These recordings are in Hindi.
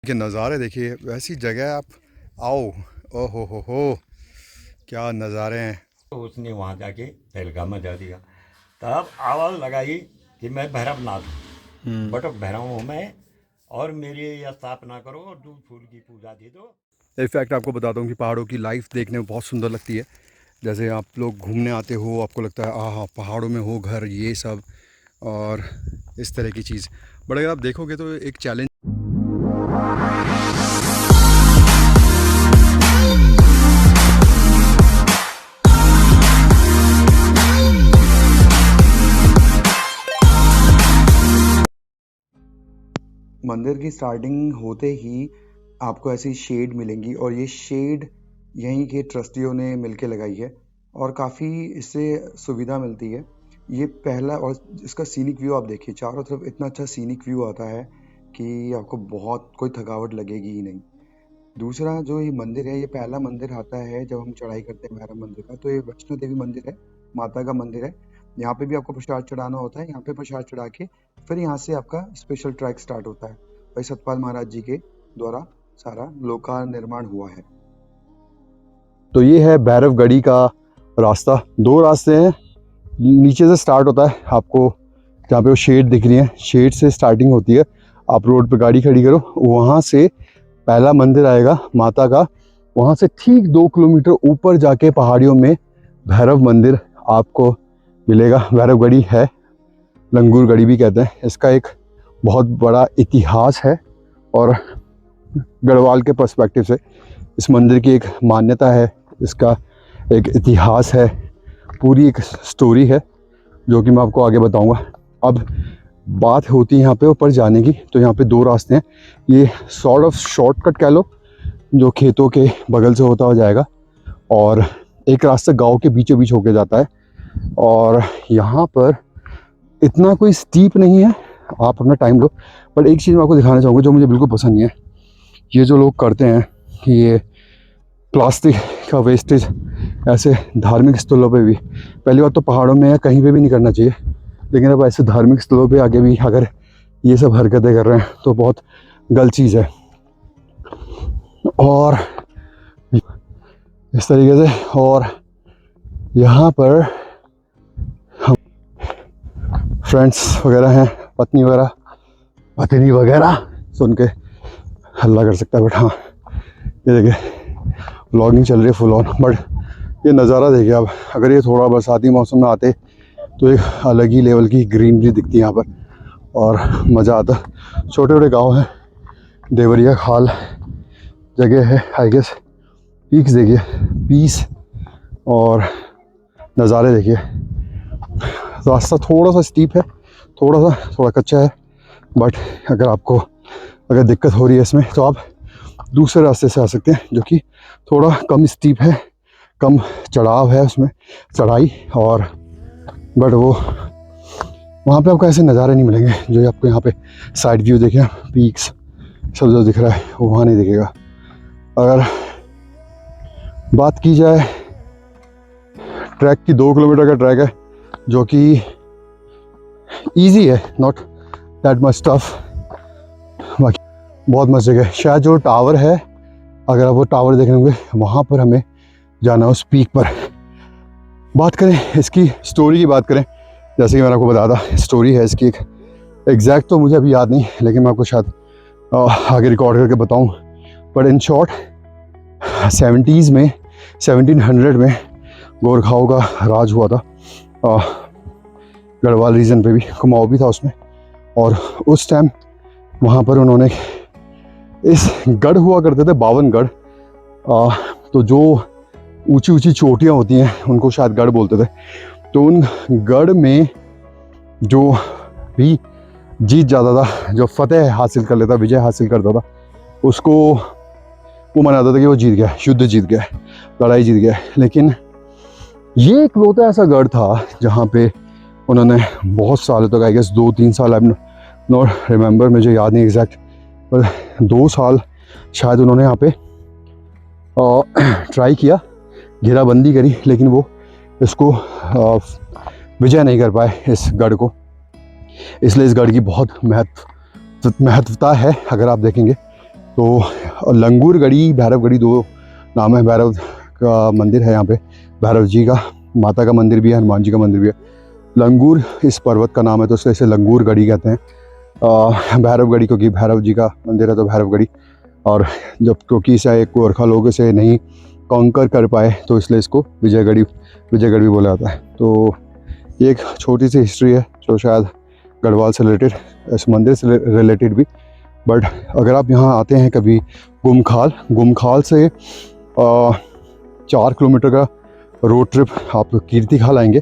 के नज़ारे देखिए, वैसी जगह आप आओ। ओहो हो, क्या नज़ारे हैं। तो उसने वहाँ जाके तहलका मचा दिया। तब आवाज़ लगाई कि मैं भैरवनाथ हूँ, बट भैरव हूँ मैं, और मेरी यह स्थापना करो और दूध फूल की पूजा दे दो। इनफैक्ट आपको बताता हूँ कि पहाड़ों की लाइफ देखने में बहुत सुंदर लगती है। जैसे आप लोग घूमने आते हो, आपको लगता है आहा पहाड़ों में हो घर, ये सब और इस तरह की चीज़। बट अगर आप देखोगे तो एक चैलेंज। मंदिर की स्टार्टिंग होते ही आपको ऐसी शेड मिलेंगी और ये शेड यहीं के ट्रस्टियों ने मिलके लगाई है और काफ़ी इससे सुविधा मिलती है। ये पहला, और इसका सीनिक व्यू आप देखिए, चारों तरफ इतना अच्छा सीनिक व्यू आता है कि आपको बहुत कोई थकावट लगेगी ही नहीं। दूसरा जो ये मंदिर है, ये पहला मंदिर आता है जब हम चढ़ाई करते हैं भैरव मंदिर का, तो ये वैष्णो देवी मंदिर है, माता का मंदिर है। यहाँ पे भी आपको प्रसाद चढ़ाना होता है। यहाँ पे प्रसाद चढ़ा के फिर यहाँ से आपका स्पेशल ट्रैक स्टार्ट होता है। भाई सतपाल महाराज जी के द्वारा सारा लोका निर्माण हुआ है। तो ये है भैरवगढ़ी का रास्ता। दो रास्ते हैं, नीचे से स्टार्ट होता है, आपको जहाँ पे वो शेड दिख रही है, शेड से स्टार्टिंग होती है। आप रोड पे गाड़ी खड़ी करो, वहाँ से पहला मंदिर आएगा माता का। वहाँ से ठीक 2 किलोमीटर ऊपर जाके पहाड़ियों में भैरव मंदिर आपको मिलेगा। भैरवगढ़ी है, लंगूर गढ़ी भी कहते हैं। इसका एक बहुत बड़ा इतिहास है और गढ़वाल के पर्सपेक्टिव से इस मंदिर की एक मान्यता है, इसका एक इतिहास है, पूरी एक स्टोरी है जो कि मैं आपको आगे बताऊंगा। अब बात होती है यहाँ पे ऊपर जाने की, तो यहाँ पे दो रास्ते हैं। ये सॉर्ट ऑफ शॉर्टकट कह लो, जो खेतों के बगल से होता हुआ जाएगा, और एक रास्ता गांव के बीचों बीच होके जाता है। और यहाँ पर इतना कोई स्टीप नहीं है, आप अपना टाइम लो। बट एक चीज़ मैं आपको दिखाना चाहूँगा जो मुझे बिल्कुल पसंद नहीं है। ये जो लोग करते हैं कि ये प्लास्टिक का वेस्टेज ऐसे धार्मिक स्थलों पे भी, पहली बात तो पहाड़ों में या कहीं पे भी नहीं करना चाहिए, लेकिन अब ऐसे धार्मिक स्थलों पे आगे भी अगर ये सब हरकतें कर रहे हैं तो बहुत गलत चीज़ है। और इस तरीके से, और यहाँ पर हम फ्रेंड्स वगैरह हैं, पत्नी वगैरह, पत्नी वगैरह सुन के हल्ला कर सकता है। बट हाँ, ये देखिए व्लॉगिंग चल रही है फुल ऑन। बट ये नज़ारा देखिए आप, अगर ये थोड़ा बरसाती मौसम में आते तो एक अलग ही लेवल की ग्रीनरी दिखती है यहाँ पर और मज़ा आता। छोटे छोटे गांव हैं, देवरिया खाल जगह है आई गेस। पीक्स देखिए, पीस, और नज़ारे देखिए। रास्ता थोड़ा सा स्टीप है, थोड़ा कच्चा है, बट अगर दिक्कत हो रही है इसमें तो आप दूसरे रास्ते से आ सकते हैं, जो कि थोड़ा कम स्टीप है, कम चढ़ाव है उसमें, चढ़ाई। और बट वो वहाँ पे आपको ऐसे नज़ारे नहीं मिलेंगे जो आपको यहाँ पे साइड व्यू देखें, पीक्स सब जो दिख रहा है वो वहाँ नहीं दिखेगा। अगर बात की जाए ट्रैक की, 2 किलोमीटर का ट्रैक है जो कि इजी है, नॉट दैट मच टफ। बाकी बहुत मस्त जगह है। शायद जो टावर है, अगर आप वो टावर देखने होंगे, वहाँ पर हमें जाना उस पीक पर। बात करें इसकी स्टोरी की, बात करें, जैसे कि मैंने आपको बताया था, स्टोरी है इसकी एक एग्जैक्ट तो मुझे अभी याद नहीं, लेकिन मैं आपको शायद आगे रिकॉर्ड करके बताऊं। बट इन शॉर्ट 70s में, 1700 में गोरखाओं का राज हुआ था। गढ़वाल रीजन पे भी, कुमाऊं भी था उसमें। और उस टाइम वहाँ पर उन्होंने इस गढ़ हुआ करते थे, 52 गढ़। तो जो ऊंची ऊंची चोटियाँ होती हैं उनको शायद गढ़ बोलते थे। तो उन गढ़ में जो भी जीत जाता था, जो फतेह हासिल कर लेता, विजय हासिल करता था, उसको वो माना था कि वो जीत गया, युद्ध जीत गया, लड़ाई जीत गया। लेकिन ये इकलौता ऐसा गढ़ था जहाँ पे उन्होंने बहुत सालों तक, आई गेस 2-3 साल, आई नॉट रिमेंबर, मुझे याद नहीं एग्जैक्ट, पर 2 साल शायद उन्होंने यहाँ पे ट्राई किया, घेराबंदी करी, लेकिन वो इसको विजय नहीं कर पाए इस गढ़ को। इसलिए इस गढ़ की बहुत महत्वता है। अगर आप देखेंगे तो लंगूरगढ़ी, भैरवगढ़ी दो नाम है। भैरव का मंदिर है यहाँ पे, भैरव जी का, माता का मंदिर भी है, हनुमान जी का मंदिर भी है। लंगूर इस पर्वत का नाम है तो इसलिए इसे लंगूरगढ़ी कहते हैं। भैरवगढ़ी क्योंकि भैरव जी का मंदिर है तो भैरवगढ़ी। और जब क्योंकि इसे गोरखा लोग इसे नहीं कॉन्कर कर पाए तो इसलिए इसको विजयगढ़ी भी बोला जाता है। तो ये एक छोटी सी हिस्ट्री है जो शायद गढ़वाल से रिलेटेड, इस मंदिर से रिलेटेड भी। बट अगर आप यहाँ आते हैं कभी गुमखाल से 4 किलोमीटर का रोड ट्रिप आप कीर्तिखाल आएंगे।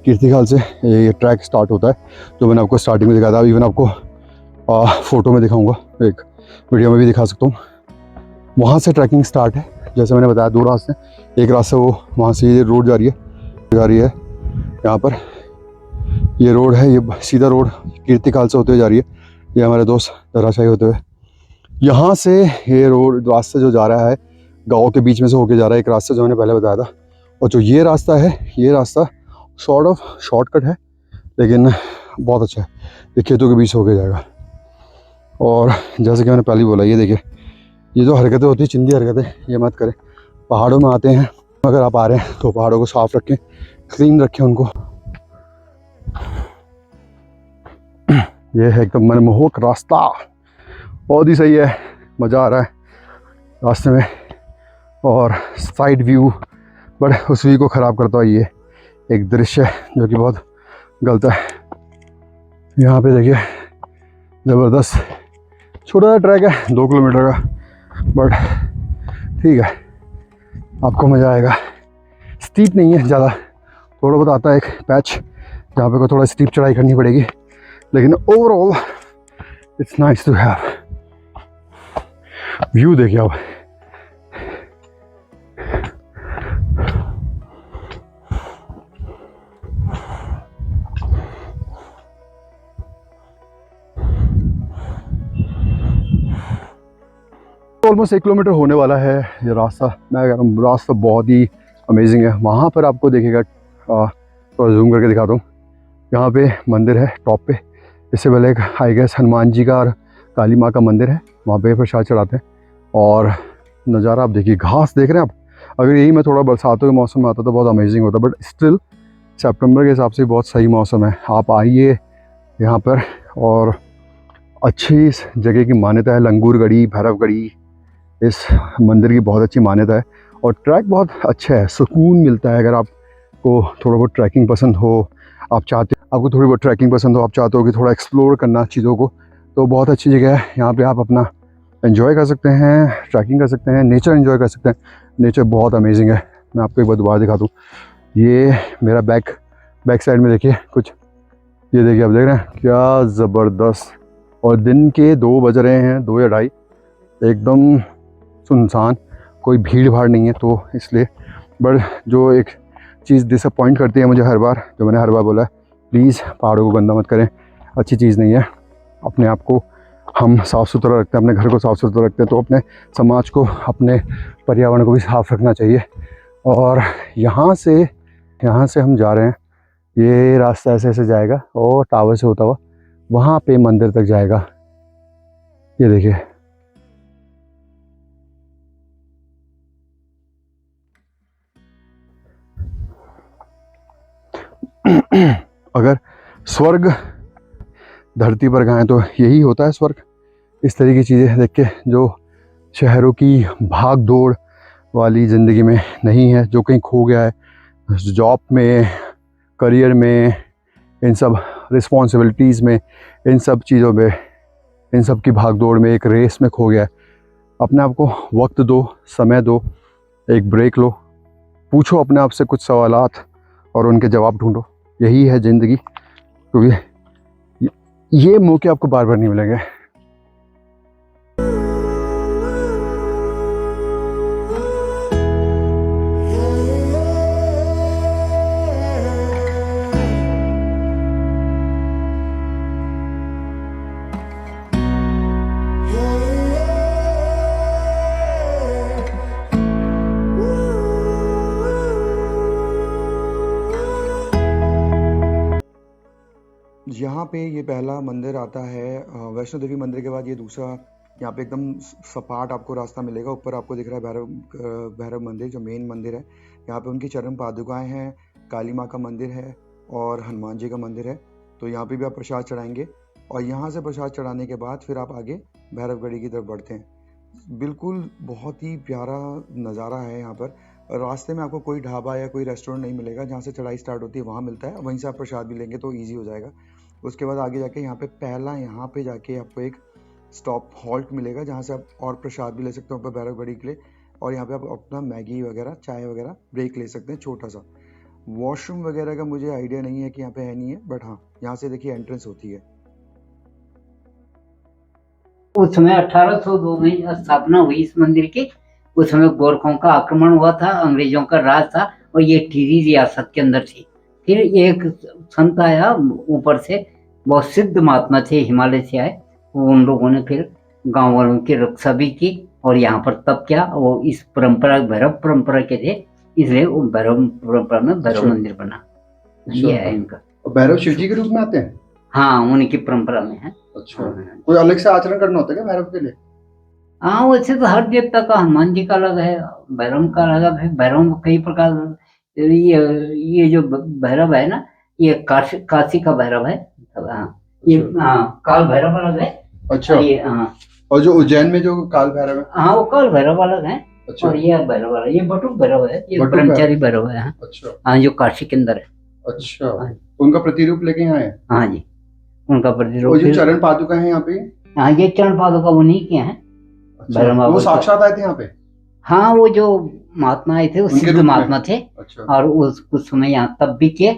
कीर्तिखाल से ये ट्रैक स्टार्ट होता है जो मैंने आपको स्टार्टिंग में दिखाया था। इवन आपको फ़ोटो में दिखाऊंगा, एक वीडियो में भी दिखा सकता हूँ। वहाँ से ट्रैकिंग स्टार्ट है। जैसे मैंने बताया 2 रास्ते, एक रास्ता वो वहाँ से ये रोड जा रही है यहाँ पर, ये रोड है, ये सीधा रोड कीर्तिखाल से होते हुए जा रही है। ये हमारे दोस्त धराशायी होते हुए यहाँ से ये रोड रास्ता जो जा रहा है गाँव के बीच में से होके जा रहा है, एक रास्ता जो मैंने पहले बताया था। और जो ये रास्ता है, ये रास्ता सॉर्ट ऑफ शॉर्टकट है लेकिन बहुत अच्छा है, ये खेतों के बीच से होके जाएगा। और जैसे कि मैंने पहले बोला, ये देखिए, ये जो हरकतें होती है, चिंदी हरकतें, ये मत करें। पहाड़ों में आते हैं, अगर आप आ रहे हैं तो पहाड़ों को साफ रखें, क्लीन रखें उनको। ये है एकदम मनमोहक रास्ता, बहुत ही सही है, मज़ा आ रहा है रास्ते में। और साइड व्यू, बट उस व्यू को ख़राब करता है ये एक दृश्य जो कि बहुत गलत है। यहाँ पे देखिए ज़बरदस्त छोटा सा ट्रैक है 2 किलोमीटर का, बट ठीक है, आपको मज़ा आएगा। स्टीप नहीं है ज़्यादा, थोड़ा बहुत आता है एक पैच जहाँ पे को थोड़ा स्टीप चढ़ाई करनी पड़ेगी, लेकिन overall it's nice to have. View देखिए आप, ऑलमोस्ट 1 किलोमीटर होने वाला है ये रास्ता। मैं कह रहा हूँ रास्ता बहुत ही अमेजिंग है। वहाँ पर आपको देखिएगा, थोड़ा जूम करके दिखाता हूँ, यहाँ पे मंदिर है टॉप पे। इससे पहले एक आई गेस हनुमान जी का और काली माँ का मंदिर है, वहाँ पे प्रसाद चढ़ाते हैं। और नज़ारा आप देखिए, घास देख रहे हैं आप। अगर यही मैं थोड़ा बरसातों के मौसम में आता तो बहुत अमेजिंग होता, बट स्टिल सितंबर के हिसाब से बहुत सही मौसम है। आप आइए यहाँ पर। और अच्छी इस जगह की मान्यता है, लंगूरगढ़ी, भैरवगढ़ी, इस मंदिर की बहुत अच्छी मान्यता है। और ट्रैक बहुत अच्छा है, सुकून मिलता है। अगर आपको थोड़ा बहुत ट्रैकिंग पसंद हो, आप चाहते हो कि थोड़ा एक्सप्लोर करना चीज़ों को, तो बहुत अच्छी जगह है। यहाँ पे आप अपना एंजॉय कर सकते हैं, ट्रैकिंग कर सकते हैं, नेचर एंजॉय कर सकते हैं। नेचर बहुत अमेजिंग है। मैं आपको एक बार दोबारा दिखा दूँ, ये मेरा बैक साइड में देखिए कुछ, ये देखिए, आप देख रहे हैं क्या ज़बरदस्त। और दिन के 2 बज रहे हैं, 2 या 2:30, एकदम सुनसान, कोई भीड़ भाड़ नहीं है। तो इसलिए, बट जो एक चीज़ डिसअपॉइंट करती है मुझे हर बार, जो मैंने हर बार बोला है, प्लीज़ पहाड़ों को गंदा मत करें, अच्छी चीज़ नहीं है। अपने आप को हम साफ़ सुथरा रखते हैं, अपने घर को साफ़ सुथरा रखते हैं, तो अपने समाज को, अपने पर्यावरण को भी साफ़ रखना चाहिए। और यहाँ से हम जा रहे हैं, ये रास्ता ऐसे ऐसे जाएगा और टावर से होता हुआ वहाँ पे मंदिर तक जाएगा। ये देखिए, अगर स्वर्ग धरती पर कहें तो यही होता है स्वर्ग। इस तरह की चीज़ें देख के, जो शहरों की भाग दौड़ वाली ज़िंदगी में नहीं है, जो कहीं खो गया है जॉब में, करियर में, इन सब रिस्पॉन्सिबिलिटीज़ में, इन सब चीज़ों में, इन सब की भाग दौड़ में, एक रेस में खो गया है। अपने आप को वक्त दो, समय दो, एक ब्रेक लो, पूछो अपने आप से कुछ सवालात और उनके जवाब ढूंढो। यही है ज़िंदगी, क्योंकि ये मौके आपको बार बार नहीं मिलेंगे। यहाँ पे ये पहला मंदिर आता है, वैष्णो देवी मंदिर के बाद ये दूसरा यहाँ पे एकदम सपाट आपको रास्ता मिलेगा। ऊपर आपको दिख रहा है भैरव मंदिर, जो मेन मंदिर है। यहाँ पे उनकी चरण पादुकाएं हैं, काली माँ का मंदिर है और हनुमान जी का मंदिर है। तो यहाँ पे भी आप प्रसाद चढ़ाएंगे और यहाँ से प्रसाद चढ़ाने के बाद फिर आप आगे भैरवगढ़ी की तरफ बढ़ते हैं। बिल्कुल बहुत ही प्यारा नज़ारा है यहाँ पर। रास्ते में आपको कोई ढाबा या कोई रेस्टोरेंट नहीं मिलेगा। जहाँ से चढ़ाई स्टार्ट होती है वहाँ मिलता है, वहीं से आप प्रसाद भी लेंगे तो ईजी हो जाएगा। उसके बाद आगे जाके यहाँ पे जाके आपको एक स्टॉप हॉल्ट मिलेगा, जहाँ से आप और प्रसाद भी ले सकते हो ऊपर भैरवगढ़ी के लिए। और यहाँ पे आप अपना मैगी वगैरह, चाय वगैरह ब्रेक ले सकते हैं छोटा सा। वॉशरूम वगैरह का मुझे आइडिया नहीं है कि यहाँ पे है नहीं है, बट हाँ यहाँ से देखिए एंट्रेंस होती है। उस समय 1802 में स्थापना हुई इस मंदिर की। उस समय गोरखों का आक्रमण हुआ था, अंग्रेजों का राज था और ये टिहरी रियासत के अंदर थी। फिर एक संत आया ऊपर से, बहुत सिद्ध महात्मा थे, हिमालय से आए। उन लोगों ने फिर गांव वालों की रक्षा भी की और यहाँ पर तप किया। वो इस परंपरा, भैरव परंपरा के थे, इसलिए वो भैरव परंपरा में भैरव मंदिर बना। ये है इनका। भैरव शिव जी के रूप में आते हैं? हाँ, उनकी परंपरा में है। अच्छा, कोई अलग से आचरण करना होता है क्या भैरव के लिए? हाँ, वैसे तो हर देवता का, हनुमान जी का अलग है, भैरव का अलग है। भैरव में कई प्रकार, ये जो भैरव है ना, ये काशी का भैरव है। हाँ, ये काल भैरव अलग है। अच्छा। ये हाँ, और जो उज्जैन में जो काल भैरव है? हाँ, वो काल भैरव अलग है। अच्छा। और ये भैरव अलग, ये बटुक भैरव है, ये ब्रह्मचारी भैरव है। अच्छा। हाँ, जो काशी के अंदर है। अच्छा, उनका प्रतिरूप लेके यहाँ है? हाँ जी, उनका प्रतिरूप। जो चरण पादुका है यहाँ पे? हाँ, ये चरण पादुका उन्हीं के हैं। अच्छा, वो साक्षात आए थे यहाँ पे? हाँ, वो जो महात्मा आए थे वो सिद्ध महात्मा थे। अच्छा। और उस कुछ समय यहाँ तब भी किए।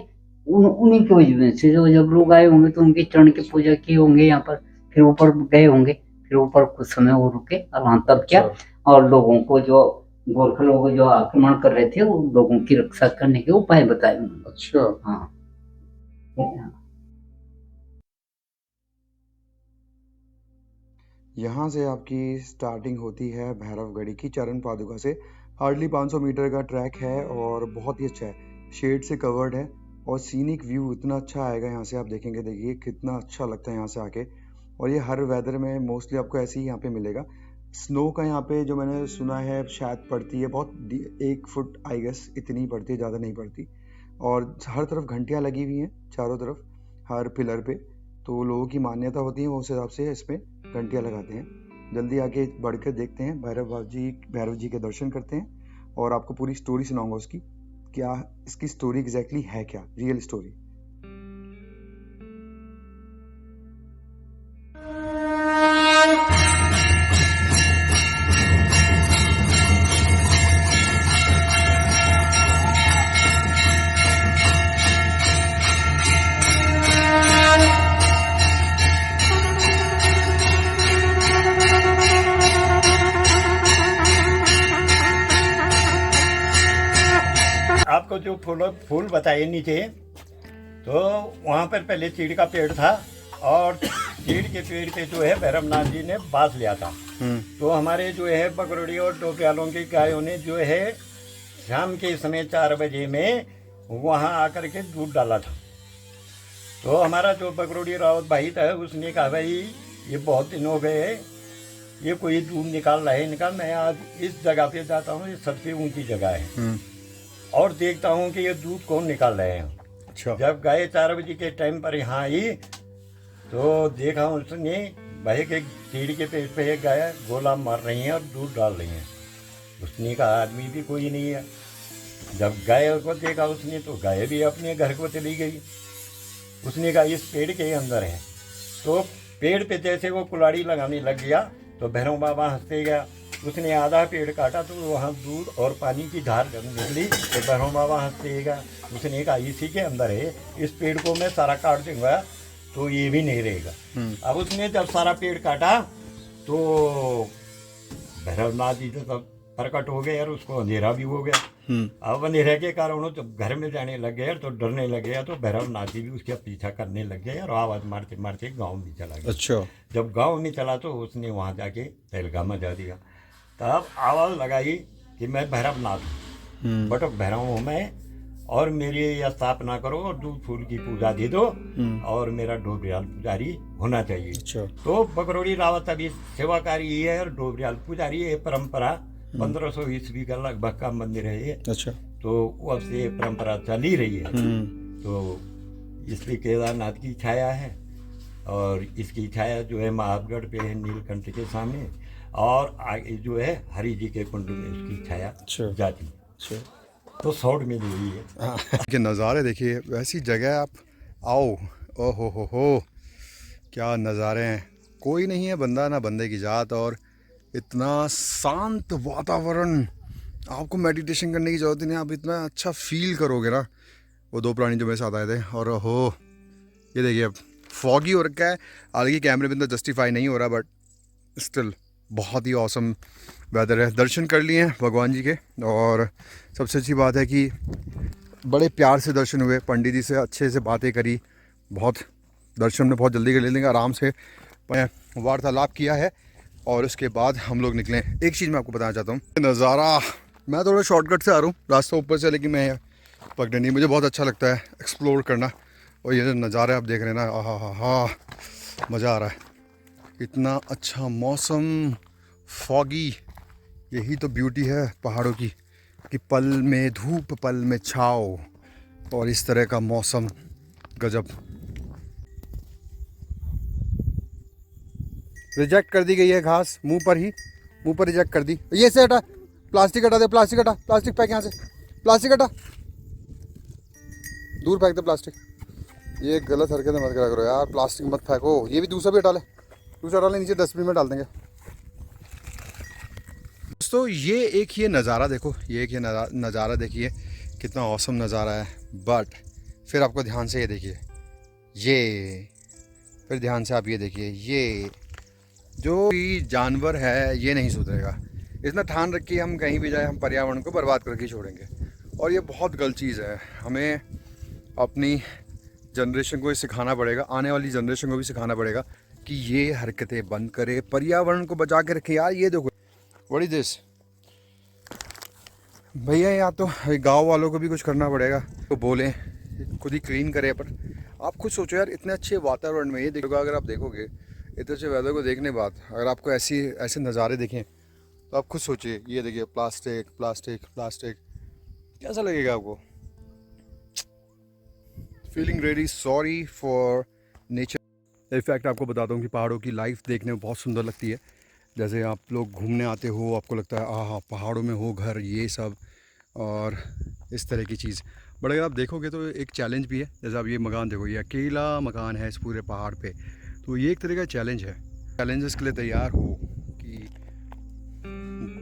उन्हीं की वजह से जो जब लोग आए होंगे तो उनके चरण की पूजा की होंगे यहाँ पर, फिर ऊपर गए होंगे, फिर ऊपर कुछ समय वो रुके और वहाँ तब किया। और लोगों को, जो गोरखा लोग जो आक्रमण कर रहे थे, वो लोगों की रक्षा करने के उपाय बताए उन्होंने। अच्छा। हाँ। यहाँ से आपकी स्टार्टिंग होती है भैरवगढ़ी की चरण पादुका से। हार्डली 500 मीटर का ट्रैक है और बहुत ही अच्छा है, शेड से कवर्ड है और सीनिक व्यू इतना अच्छा आएगा यहाँ से। आप देखेंगे, देखिए कितना अच्छा लगता है यहाँ से आके। और ये हर वेदर में मोस्टली आपको ऐसे ही यहाँ पे मिलेगा। स्नो का यहाँ पे जो मैंने सुना है शायद पड़ती है बहुत, 1 फुट आई गेस इतनी पड़ती है, ज़्यादा नहीं पड़ती। और हर तरफ घंटियाँ लगी हुई हैं चारों तरफ, हर पिलर पे। तो लोगों की मान्यता होती है, वो उस हिसाब से इसमें घंटियाँ लगाते हैं। जल्दी आगे बढ़कर देखते हैं, भैरव जी के दर्शन करते हैं और आपको पूरी स्टोरी सुनाऊंगा उसकी, क्या इसकी स्टोरी एग्जैक्टली है, क्या रियल स्टोरी। आपको जो फूल बताए नीचे, तो वहाँ पर पहले चीड़ का पेड़ था और चीड़ के पेड़ पे जो है भैरवनाथ जी ने बांस लिया था। तो हमारे जो है बकरोड़ी और डोपियालों की गायों ने जो है शाम के समय 4 बजे में वहाँ आकर के दूध डाला था। तो हमारा जो बकरोड़ी रावत भाई था, उसने कहा भाई ये बहुत दिन हो गए, ये कोई दूध निकाल रहा है इनका, मैं आज इस जगह पे जाता हूँ, ये सबसे ऊंची जगह है, और देखता हूँ कि ये दूध कौन निकाल रहे हैं। अच्छा। जब गए 4 बजे के टाइम पर यहाँ आई तो देखा उसने भाई के चीड़ के पेड़ पे एक गाय गोला मार रही हैं और दूध डाल रही हैं। उसने कहा आदमी भी कोई नहीं है। जब गाय को देखा उसने तो गाय भी अपने घर को चली गई। उसने कहा इस पेड़ के अंदर है। तो पेड़ पे जैसे वो कुल्हाड़ी लगाने लग गया तो भैरव बाबा हंसते गया। उसने आधा पेड़ काटा तो वहाँ दूध और पानी की धार निकली तो भैरव बाबा हंसते गया। उसने कहा इसी के अंदर है, इस पेड़ को मैं सारा काट दूंगा तो ये भी नहीं रहेगा। अब उसने जब सारा पेड़ काटा तो भैरवनाथ जी तो तब प्रकट हो गए और उसको अंधेरा भी हो गया। अब अंधेरे के कारण वो जब घर में जाने लग गए तो डरने लग गया, तो भैरवनाथ जी भी उसका पीछा करने लग गए और आवाज़ मारते मारते गाँव में चला गया। अच्छा। जब गाँव में चला तो उसने वहाँ जाके तहलका मचा दिया। तब आवाज़ लगाई कि मैं भैरवनाथ हूँ, बट भैरव हूँ मैं और मेरी स्थापना करो और दूध फूल की पूजा दे दो और मेरा डोबरियाल पुजारी होना चाहिए। अच्छा। तो बकरौड़ी रावत अभी सेवाकारी ही है और डोबरियाल पुजारी, ये परंपरा 1500 ईस्वी का लगभग का मंदिर है ये। अच्छा। तो अब से ये परंपरा चल ही रही है। तो इसलिए केदारनाथ की छाया है और इसकी छाया जो है महाबगढ़ पे है नीलकंठ के सामने, और आगे जो है हरि जी के कुंड में इसकी छाया जाती है। अच्छा। तो शॉर्ट में दे रही है के नज़ारे देखिए, वैसी जगह आप आओ, ओहो हो क्या नज़ारे हैं। कोई नहीं है बंदा ना बंदे की जात, और इतना शांत वातावरण, आपको मेडिटेशन करने की ज़रूरत ही नहीं, आप इतना अच्छा फील करोगे ना। वो दो प्राणी जो मेरे साथ आए थे, और हो ये देखिए अब फॉगी हो रखा है, हालांकि कैमरे में तो जस्टिफाई नहीं हो रहा, बट स्टिल बहुत ही ऑसम वेदर है। दर्शन कर लिए हैं भगवान जी के, और सबसे अच्छी बात है कि बड़े प्यार से दर्शन हुए, पंडित जी से अच्छे से बातें करी, बहुत दर्शन में बहुत जल्दी कर लेंगे, आराम से वार्तालाप किया है, और उसके बाद हम लोग निकले। एक चीज़ मैं आपको बताना चाहता हूँ, नज़ारा, मैं थोड़ा शॉर्टकट से आ रहा हूँ, रास्ता ऊपर से, लेकिन मैं पकड़े नहीं, मुझे बहुत अच्छा लगता है एक्सप्लोर करना। और ये जो नज़ारे आप देख रहे हैं ना, आहा, मज़ा आ रहा है, इतना अच्छा मौसम, फॉगी, यही तो ब्यूटी है पहाड़ों की, कि पल में धूप पल में छाओ, और इस तरह का मौसम गजब। रिजेक्ट कर दी गई है घास, मुंह पर रिजेक्ट कर दी। ये से हटा, प्लास्टिक हटा दे, प्लास्टिक हटा, प्लास्टिक फेंक यहाँ से, प्लास्टिक हटा, दूर फेंक दे प्लास्टिक। ये गलत हरकतें मत करा करो यार, प्लास्टिक मत फेंको। ये भी दूसरा भी हटा ले, दूसरा हटा ले, नीचे डस्टबिन में डाल देंगे। दोस्तों ये एक ये नज़ारा देखो, ये एक ये नज़ारा देखिए, कितना औसम नज़ारा है। बट फिर आपको ध्यान से ये देखिए, ये फिर ध्यान से आप ये देखिए, ये जो भी जानवर है ये नहीं सुधरेगा। इतना ठान रख के हम कहीं भी जाए, हम पर्यावरण को बर्बाद करके छोड़ेंगे, और ये बहुत गलत चीज़ है। हमें अपनी जनरेशन को ये सिखाना पड़ेगा, आने वाली जनरेशन को भी सिखाना पड़ेगा कि ये हरकतें बंद करे, पर्यावरण को बचा के रखे। यार ये देखो, व्हाट इज दिस भैया, या तो गांव वालों को भी कुछ करना पड़ेगा, तो बोलें खुद ही क्लीन करें। पर आप खुद सोचो यार, इतने अच्छे वातावरण में ये देखोगे, अगर आप देखोगे इतने अच्छे वेदर को देखने बाद, अगर आपको ऐसे नज़ारे देखें, तो आप खुद सोचिए, ये देखिए प्लास्टिक प्लास्टिक प्लास्टिक, कैसा लगेगा आपको। Feeling really sorry for nature. In fact आपको बताता हूँ कि पहाड़ों की लाइफ देखने में बहुत सुंदर लगती है। जैसे आप लोग घूमने आते हो, आपको लगता है आहा पहाड़ों में हो घर, ये सब और इस तरह की चीज़। बट अगर आप देखोगे तो एक चैलेंज भी है। जैसे आप ये मकान देखो, ये अकेला मकान है इस पूरे पहाड़ पे, तो ये एक तरह का चैलेंज है। चैलेंजेस के लिए तैयार हो कि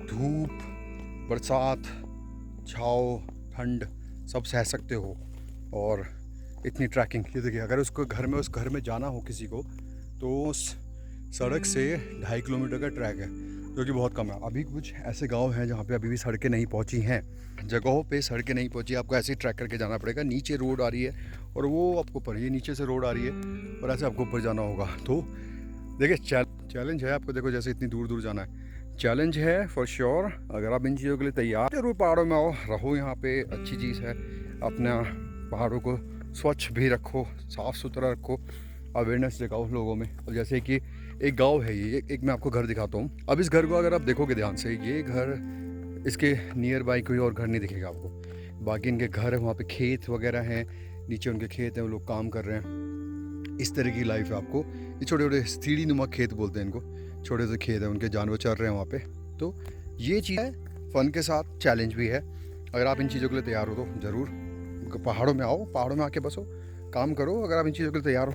धूप, बरसात, छाव, ठंड सब सह सकते हो। और इतनी ट्रैकिंग, ये देखिए, अगर उस घर में जाना हो किसी को, तो उस सड़क से 2.5 किलोमीटर का ट्रैक है, जो कि बहुत कम है। अभी कुछ ऐसे गांव हैं जहाँ पे अभी भी सड़कें नहीं पहुँची हैं, जगहों पे सड़कें नहीं पहुँची, आपको ऐसे ही ट्रैक करके जाना पड़ेगा। नीचे रोड आ रही है और वो आपको ऊपर, ये नीचे से रोड आ रही है और ऐसे आपको ऊपर जाना होगा। तो देखिए चैलेंज है आपको, देखो जैसे इतनी दूर दूर जाना है, चैलेंज है फॉर श्योर। अगर आप इन चीज़ों के लिए तैयार, जरूर पहाड़ों में आओ, रहो यहाँ पे, अच्छी चीज़ है। अपना पहाड़ों को स्वच्छ भी रखो, साफ़ सुथरा रखो, अवेयरनेस दिखाओ लोगों में। और जैसे कि एक गांव है, ये एक मैं आपको घर दिखाता हूँ। अब इस घर को अगर आप देखोगे ध्यान से, ये घर, इसके नियर बाई कोई और घर नहीं दिखेगा आपको। बाकी इनके घर है, वहाँ पे खेत वगैरह हैं, नीचे उनके खेत हैं, वो लोग काम कर रहे हैं। इस तरह की लाइफ है आपको। ये छोटे छोटे सीढ़ी नुमा खेत बोलते हैं इनको, छोटे से खेत हैं, उनके जानवर चल रहे हैं वहाँ पे। तो ये चीज़ है, फ़न के साथ चैलेंज भी है। अगर आप इन चीज़ों के लिए तैयार हो तो ज़रूर पहाड़ों में आओ, पहाड़ों में आके बसो, काम करो। अगर आप इन चीज़ों के लिए तैयार हो,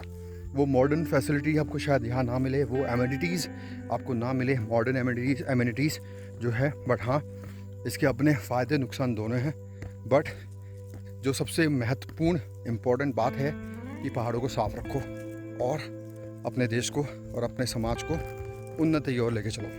वो मॉडर्न फैसिलिटी आपको शायद यहाँ ना मिले, वो एमिनिटीज़ आपको ना मिले, मॉडर्न एमिनिटीज़ जो है। बट हाँ, इसके अपने फ़ायदे नुकसान दोनों हैं। बट जो सबसे महत्वपूर्ण इम्पोर्टेंट बात है कि पहाड़ों को साफ रखो और अपने देश को और अपने समाज को उन्नति की ओर लेके चलो।